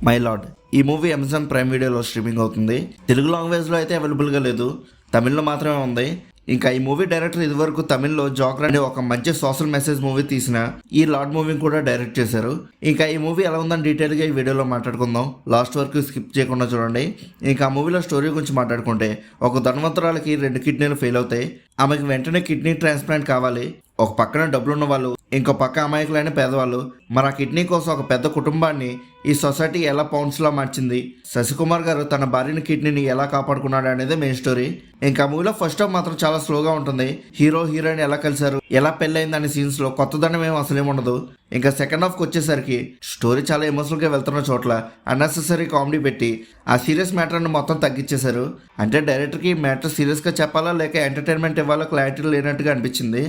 My lord. ఈ movie Amazon prime వీడియోలో streaming అవుతుంది. తెలుగు లాంగ్వేజ్లో అయితే అవైలబుల్గా లేదు, తమిళ్లో మాత్రమే ఉంది. ఇంకా ఈ మూవీ డైరెక్టర్ ఇదివరకు తమిళ్లో జోకర్ అనే ఒక మంచి సోషల్ మెసేజ్ మూవీ తీసిన ఈ లార్డ్ మూవీని కూడా డైరెక్ట్ చేశారు. ఇంకా ఈ మూవీ ఎలా ఉందని డీటెయిల్గా ఈ వీడియోలో మాట్లాడుకుందాం. లాస్ట్ వరకు స్కిప్ చేయకుండా చూడండి. ఇంకా ఆ మూవీలో స్టోరీ గురించి మాట్లాడుకుంటే, ఒక ధనవంతురాలకి 2 కిడ్నీలు ఫెయిల్ అవుతాయి. ఆమెకి వెంటనే కిడ్నీ ట్రాన్స్ప్లాంట్ కావాలి. ఒక పక్కన డబ్బులున్న వాళ్ళు, ఇంకో పక్క అమాయకులైన పేదవాళ్ళు. మరి ఆ కిడ్నీ కోసం ఒక పెద్ద కుటుంబాన్ని ఈ సొసైటీ ఎలా పౌండ్స్లా మార్చింది, శశికుమార్ గారు తన భార్యని కిడ్నీని ఎలా కాపాడుకున్నాడు అనేది మెయిన్ స్టోరీ. ఇంకా మూవీలో ఫస్ట్ హాఫ్ మాత్రం చాలా స్లోగా ఉంటుంది. హీరో హీరోయిన్ ఎలా కలిశారు, ఎలా పెళ్ళైంది అనే సీన్స్లో కొత్తదనం ఏం అసలేం ఉండదు. ఇంకా సెకండ్ హాఫ్కి వచ్చేసరికి స్టోరీ చాలా ఎమోషనల్గా వెళ్తున్న చోట్ల అన్నెసెసరీ కామెడీ పెట్టి ఆ సీరియస్ మ్యాటర్ని మొత్తం తగ్గించేశారు. అంటే డైరెక్టర్కి మ్యాటర్ సీరియస్గా చెప్పాలా లేక ఎంటర్టైన్మెంట్ ఇవ్వాలో క్లారిటీ లేనట్టుగా అనిపించింది.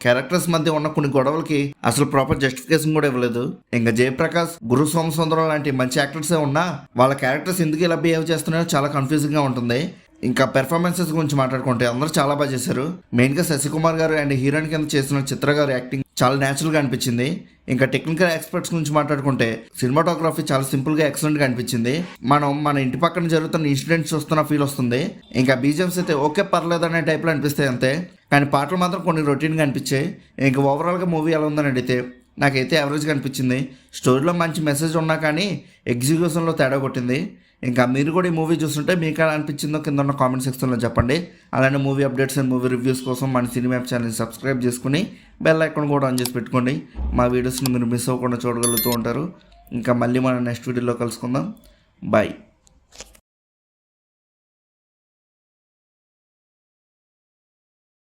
క్యారెక్టర్స్ మధ్య ఉన్న కొన్ని గొడవలకి అసలు ప్రాపర్ జస్టిఫికేషన్ కూడా ఇవ్వలేదు. ఇంకా జయప్రకాష్, గురు సోమసుందరం లాంటి మంచి యాక్టర్సే ఉన్నా వాళ్ళ క్యారెక్టర్స్ ఎందుకు ఇలా బిహేవ్ చేస్తున్నాయో చాలా కన్ఫ్యూజింగ్ గా ఉంటుంది. ఇంకా పెర్ఫార్మెన్సెస్ గురించి మాట్లాడుకుంటే అందరూ చాలా బాగా చేశారు. మెయిన్గా శశికుమార్ గారు అండ్ హీరోయిన్ కింద చేసిన చిత్ర గారు యాక్టింగ్ చాలా న్యాచురల్గా అనిపించింది. ఇంకా టెక్నికల్ ఎక్స్పర్ట్స్ గురించి మాట్లాడుకుంటే సినిమాటోగ్రఫీ చాలా సింపుల్గా ఎక్సలెంట్గా అనిపించింది. మనం మన ఇంటి పక్కన జరుగుతున్న ఇన్సిడెంట్స్ చూస్తున్న ఫీల్ వస్తుంది. ఇంకా బీజిఎమ్స్ అయితే ఓకే పర్లేదు అనే టైప్లో అనిపిస్తాయి అంతే, కానీ పాటలు మాత్రం కొన్ని రొటీన్గా అనిపించాయి. ఇంకా ఓవరాల్గా మూవీ ఎలా ఉందని అడిగితే నాకైతే యావరేజ్గా అనిపించింది. స్టోరీలో మంచి మెసేజ్ ఉన్నా కానీ ఎగ్జిక్యూషన్లో తేడా కొట్టింది. ఇంకా మీరు కూడా ఈ మూవీ చూస్తుంటే మీకు ఎలా అనిపించిందో కింద ఉన్న కామెంట్ సెక్షన్లో చెప్పండి. అలానే movie updates and movie reviews కోసం మన సినిమా ఛానల్ సబ్స్క్రైబ్ చేసుకుని బెల్ ఐకాన్ కూడా ఆన్ చేసి పెట్టుకోండి. మా వీడియోస్ని మీరు మిస్ అవ్వకుండా చూడగలుగుతూ ఉంటారు. ఇంకా మళ్ళీ మనం నెక్స్ట్ వీడియోలో కలుసుకుందాం. బాయ్.